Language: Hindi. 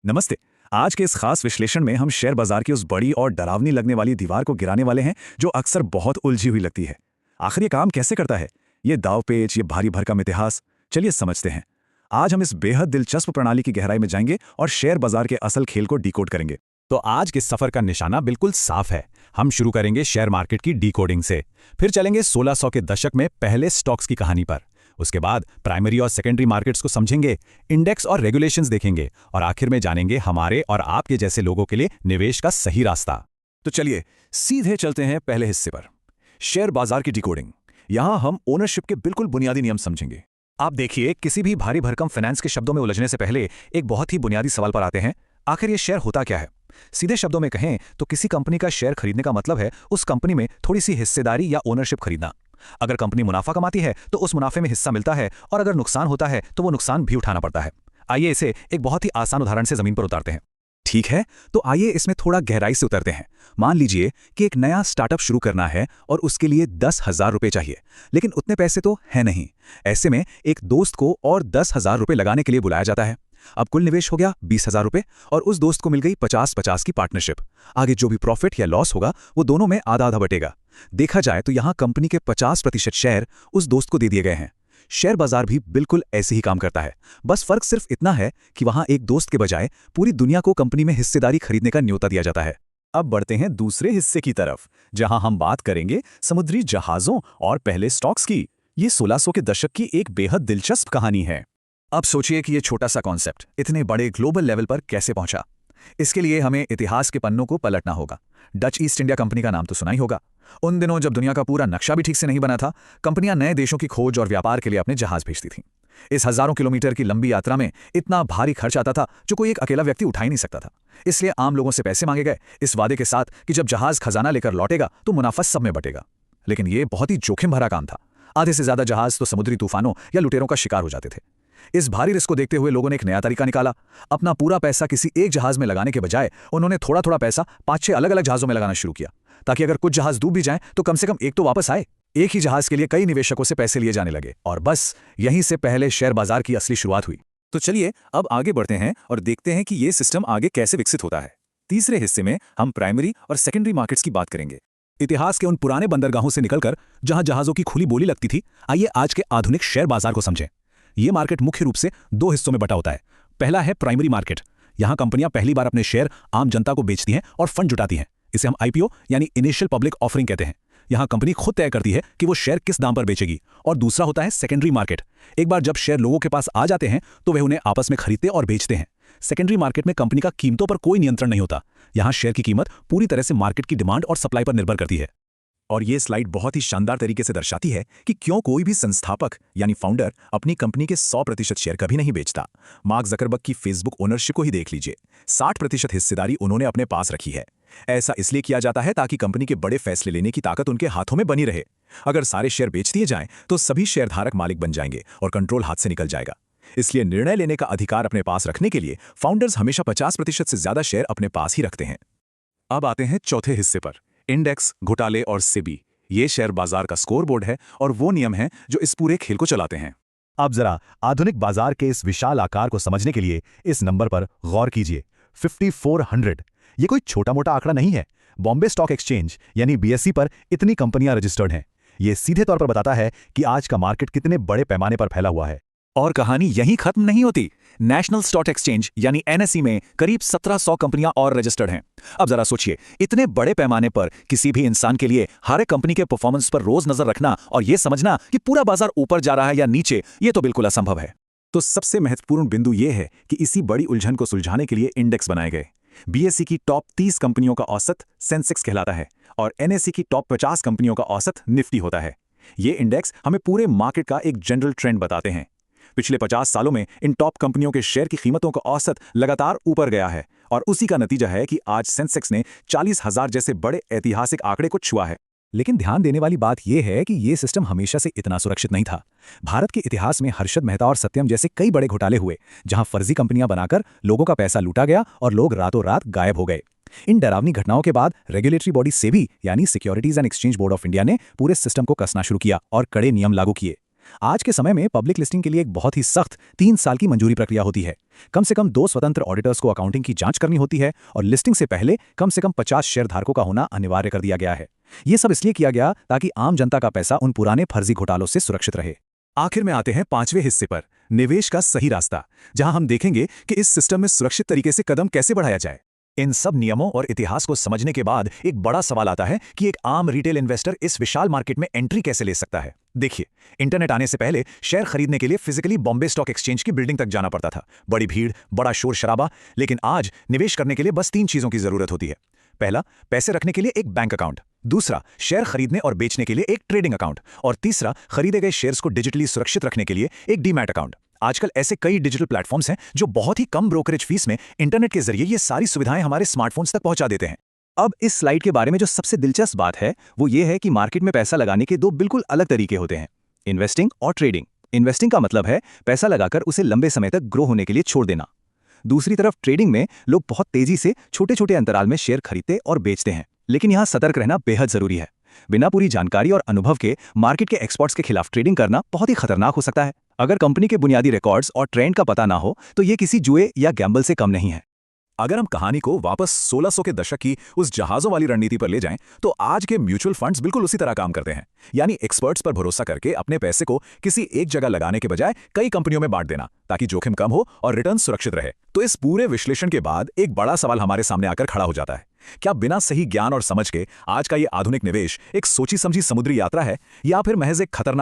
नमस्ते। आज के इस खास विश्लेषण में हम शेयर बाजार की उस बड़ी और डरावनी लगने वाली दीवार को गिराने वाले हैं जो अक्सर बहुत उलझी हुई लगती है। आखिर ये काम कैसे करता है? ये दांव-पेच, ये भारी भरकम इतिहास, चलिए समझते हैं। आज हम इस बेहद दिलचस्प प्रणाली की गहराई में जाएंगे और शेयर बाजार के असल खेल को डिकोड करेंगे। तो आज के सफर का निशाना बिल्कुल साफ है। हम शुरू करेंगे शेयर मार्केट की डीकोडिंग से, फिर चलेंगे 1600 के दशक में पहले स्टॉक्स की कहानी पर। उसके बाद प्राइमरी और सेकेंडरी मार्केट्स को समझेंगे, इंडेक्स और रेगुलेशंस देखेंगे और आखिर में जानेंगे हमारे और आपके जैसे लोगों के लिए निवेश का सही रास्ता। तो चलिए सीधे चलते हैं पहले हिस्से पर, शेयर बाजार की डिकोडिंग। यहां हम ओनरशिप के बिल्कुल बुनियादी नियम समझेंगे। आप देखिए, किसी भी भारी भरकम फाइनेंस के शब्दों में उलझने से पहले एक बहुत ही बुनियादी सवाल पर आते हैं। आखिर ये शेयर होता क्या है? सीधे शब्दों में कहें तो किसी कंपनी का शेयर खरीदने का मतलब है उस कंपनी में थोड़ी सी हिस्सेदारी या ओनरशिप खरीदना। अगर कंपनी मुनाफा कमाती है तो उस मुनाफे में हिस्सा मिलता है, और अगर नुकसान होता है तो वो नुकसान भी उठाना पड़ता है। आइए इसे एक बहुत ही आसान उदाहरण से जमीन पर उतारते हैं। ठीक है, तो आइए इसमें थोड़ा गहराई से उतरते हैं। मान लीजिए कि एक नया स्टार्टअप शुरू करना है और उसके लिए 10,000 रुपये चाहिए, लेकिन उतने पैसे तो है नहीं। ऐसे में एक दोस्त को और 10,000 रुपये लगाने के लिए बुलाया जाता है। अब कुल निवेश हो गया 20,000 रुपये और उस दोस्त को मिल गई 50-50 की पार्टनरशिप। आगे जो भी प्रॉफिट या लॉस होगा वो दोनों में आधा आधा बटेगा। देखा जाए तो यहाँ कंपनी के 50% शेयर उस दोस्त को दे दिए गए हैं। शेयर बाजार भी बिल्कुल ऐसे ही काम करता है, बस फर्क सिर्फ इतना है कि वहां एक दोस्त के बजाय पूरी दुनिया को कंपनी में हिस्सेदारी खरीदने का न्योता दिया जाता है। अब बढ़ते हैं दूसरे हिस्से की तरफ, जहां हम बात करेंगे समुद्री जहाजों और पहले स्टॉक्स की। ये 1600 के दशक की एक बेहद दिलचस्प कहानी है। अब सोचिए कि ये छोटा सा कॉन्सेप्ट इतने बड़े ग्लोबल लेवल पर कैसे पहुंचा। इसके लिए हमें इतिहास के पन्नों को पलटना होगा। डच ईस्ट इंडिया कंपनी का नाम तो सुना ही होगा। उन दिनों जब दुनिया का पूरा नक्शा भी ठीक से नहीं बना था, कंपनियां नए देशों की खोज और व्यापार के लिए अपने जहाज भेजती थीं। इस हजारों किलोमीटर की लंबी यात्रा में इतना भारी खर्च आता था जो कोई एक अकेला व्यक्ति उठा ही नहीं सकता था। इसलिए आम लोगों से पैसे मांगे गए, इस वादे के साथ कि जब जहाज खजाना लेकर लौटेगा तो मुनाफा सब में बटेगा। लेकिन यह बहुत ही जोखिम भरा काम था। आधे से ज्यादा जहाज तो समुद्री तूफानों या लुटेरों का शिकार हो जाते थे। इस भारी रिस्क को देखते हुए लोगों ने एक नया तरीका निकाला। अपना पूरा पैसा किसी एक जहाज में लगाने के बजाय उन्होंने थोड़ा थोड़ा पैसा 5-6 अलग अलग जहाजों में लगाना शुरू किया, ताकि अगर कुछ जहाज डूब भी जाएं तो कम से कम एक तो वापस आए। एक ही जहाज के लिए कई निवेशकों से पैसे लिए जाने लगे, और बस यहीं से पहले शेयर बाजार की असली शुरुआत हुई। तो चलिए अब आगे बढ़ते हैं और देखते हैं कि ये सिस्टम आगे कैसे विकसित होता है। तीसरे हिस्से में हम प्राइमरी और सेकेंडरी मार्केट्स की बात करेंगे। इतिहास के उन पुराने बंदरगाहों से निकलकर जहां जहाजों की खुली बोली लगती थी, आइए आज के आधुनिक शेयर बाजार को समझें। ये मार्केट मुख्य रूप से दो हिस्सों में बटा होता है। पहला है प्राइमरी मार्केट। यहां कंपनियां पहली बार अपने शेयर आम जनता को बेचती हैं और फंड जुटाती हैं। इसे हम आईपीओ यानी इनिशियल पब्लिक ऑफरिंग कहते हैं। यहां कंपनी खुद तय करती है कि वो शेयर किस दाम पर बेचेगी। और दूसरा होता है सेकेंडरी मार्केट। एक बार जब शेयर लोगों के पास आ जाते हैं तो वे उन्हें आपस में खरीदते और बेचते हैं। सेकेंडरी मार्केट में कंपनी का कीमतों पर कोई नियंत्रण नहीं होता। यहां शेयर की कीमत पूरी तरह से मार्केट की डिमांड और सप्लाई पर निर्भर करती है। और ये स्लाइड बहुत ही शानदार तरीके से दर्शाती है कि क्यों कोई भी संस्थापक यानी फाउंडर अपनी कंपनी के 100% शेयर कभी नहीं बेचता। मार्क जकरबर्ग की फेसबुक ओनरशिप को ही देख लीजिए, 60% हिस्सेदारी उन्होंने अपने पास रखी है। ऐसा इसलिए किया जाता है ताकि कंपनी के बड़े फैसले लेने की ताकत उनके हाथों में बनी रहे। अगर सारे शेयर बेच दिए जाएं तो सभी शेयरधारक मालिक बन जाएंगे और कंट्रोल हाथ से निकल जाएगा। इसलिए निर्णय लेने का अधिकार अपने पास रखने के लिए फाउंडर्स हमेशा 50% से ज्यादा शेयर अपने पास ही रखते हैं। अब आते हैं चौथे हिस्से पर, इंडेक्स, घोटाले और सेबी। ये शेयर बाजार का स्कोरबोर्ड है और वो नियम हैं जो इस पूरे खेल को चलाते हैं। अब जरा आधुनिक बाजार के इस विशाल आकार को समझने के लिए इस नंबर पर गौर कीजिए, 5400। ये कोई छोटा मोटा आंकड़ा नहीं है। बॉम्बे स्टॉक एक्सचेंज यानी बीएसई पर इतनी कंपनियां रजिस्टर्ड हैं। ये सीधे तौर पर बताता है कि आज का मार्केट कितने बड़े पैमाने पर फैला हुआ है। और कहानी यहीं खत्म नहीं होती। नेशनल स्टॉक एक्सचेंज यानी एनएसई में करीब 1700 कंपनियां और रजिस्टर्ड हैं। अब जरा सोचिए, इतने बड़े पैमाने पर किसी भी इंसान के लिए हर एक कंपनी के परफॉर्मेंस पर रोज नजर रखना और यह समझना कि पूरा बाजार ऊपर जा रहा है या नीचे, यह तो बिल्कुल असंभव है। तो सबसे महत्वपूर्ण बिंदु यह है कि इसी बड़ी उलझन को सुलझाने के लिए इंडेक्स बनाए गए। बीएसई की टॉप 30 कंपनियों का औसत सेंसेक्स कहलाता है और एनएसई की टॉप 50 कंपनियों का औसत निफ्टी होता है। ये इंडेक्स हमें पूरे मार्केट का एक जनरल ट्रेंड बताते हैं। पिछले 50 सालों में इन टॉप कंपनियों के शेयर की कीमतों का औसत लगातार ऊपर गया है, और उसी का नतीजा है कि आज सेंसेक्स ने 40,000 जैसे बड़े ऐतिहासिक आंकड़े को छुआ है। लेकिन ध्यान देने वाली बात यह है कि यह सिस्टम हमेशा से इतना सुरक्षित नहीं था। भारत के इतिहास में हर्षद मेहता और सत्यम जैसे कई बड़े घोटाले हुए, जहां फर्जी कंपनियां बनाकर लोगों का पैसा लूटा गया और लोग रातों रात गायब हो गए। इन डरावनी घटनाओं के बाद रेगुलेटरी बॉडी सेबी यानी securities and exchange board of India ने पूरे सिस्टम को कसना शुरू किया और कड़े नियम लागू किए। आज के समय में पब्लिक लिस्टिंग के लिए एक बहुत ही सख्त 3 साल की मंजूरी प्रक्रिया होती है। कम से कम 2 स्वतंत्र ऑडिटर्स को अकाउंटिंग की जांच करनी होती है और लिस्टिंग से पहले कम से कम 50 शेयरधारकों का होना अनिवार्य कर दिया गया है। ये सब इसलिए किया गया ताकि आम जनता का पैसा उन पुराने फर्जी घोटालों से सुरक्षित रहे। आखिर में आते हैं 5वें हिस्से पर, निवेश का सही रास्ता, जहां हम देखेंगे कि इस सिस्टम में सुरक्षित तरीके से कदम कैसे बढ़ाया जाए। इन सब नियमों और इतिहास को समझने के बाद एक बड़ा सवाल आता है कि एक आम रिटेल इन्वेस्टर इस विशाल मार्केट में एंट्री कैसे ले सकता है। देखिए, इंटरनेट आने से पहले शेयर खरीदने के लिए फिजिकली बॉम्बे स्टॉक एक्सचेंज की बिल्डिंग तक जाना पड़ता था। बड़ी भीड़, बड़ा शोर शराबा। लेकिन आज निवेश करने के लिए बस 3 चीजों की जरूरत होती है। पहला, पैसे रखने के लिए एक बैंक अकाउंट। दूसरा, शेयर खरीदने और बेचने के लिए एक ट्रेडिंग अकाउंट। और तीसरा, खरीदे गए शेयर्स को डिजिटली सुरक्षित रखने के लिए एक डीमैट अकाउंट। आजकल ऐसे कई डिजिटल प्लेटफॉर्म्स हैं जो बहुत ही कम ब्रोकरेज फीस में इंटरनेट के जरिए ये सारी सुविधाएं हमारे स्मार्टफोन्स तक पहुंचा देते हैं। अब इस स्लाइड के बारे में जो सबसे दिलचस्प बात है वो ये है कि मार्केट में पैसा लगाने के 2 बिल्कुल अलग तरीके होते हैं, इन्वेस्टिंग और ट्रेडिंग। इन्वेस्टिंग का मतलब है पैसा लगाकर उसे लंबे समय तक ग्रो होने के लिए छोड़ देना। दूसरी तरफ ट्रेडिंग में लोग बहुत तेजी से छोटे छोटे अंतराल में शेयर खरीदते और बेचते हैं। लेकिन यहाँ सतर्क रहना बेहद जरूरी है। बिना पूरी जानकारी और अनुभव के मार्केट के एक्सपर्ट्स के खिलाफ ट्रेडिंग करना बहुत ही खतरनाक हो सकता है। अगर कंपनी के बुनियादी रिकॉर्ड्स और ट्रेंड का पता ना हो तो ये किसी जुए या गैम्बल से कम नहीं है। अगर हम कहानी को वापस 1600 के दशक की उस जहाजों वाली रणनीति पर ले जाएं, तो आज के म्यूचुअल फंड्स बिल्कुल उसी तरह काम करते हैं। यानी एक्सपर्ट्स पर भरोसा करके अपने पैसे को किसी एक जगह लगाने के बजाय कई कंपनियों में बांट देना, ताकि जोखिम कम हो और रिटर्न सुरक्षित रहे। तो इस पूरे विश्लेषण के बाद एक बड़ा सवाल हमारे सामने आकर खड़ा हो जाता है, क्या बिना सही ज्ञान और समझ के आज का ये आधुनिक निवेश एक सोची समझी समुद्री यात्रा है या फिर महज एक खतरनाक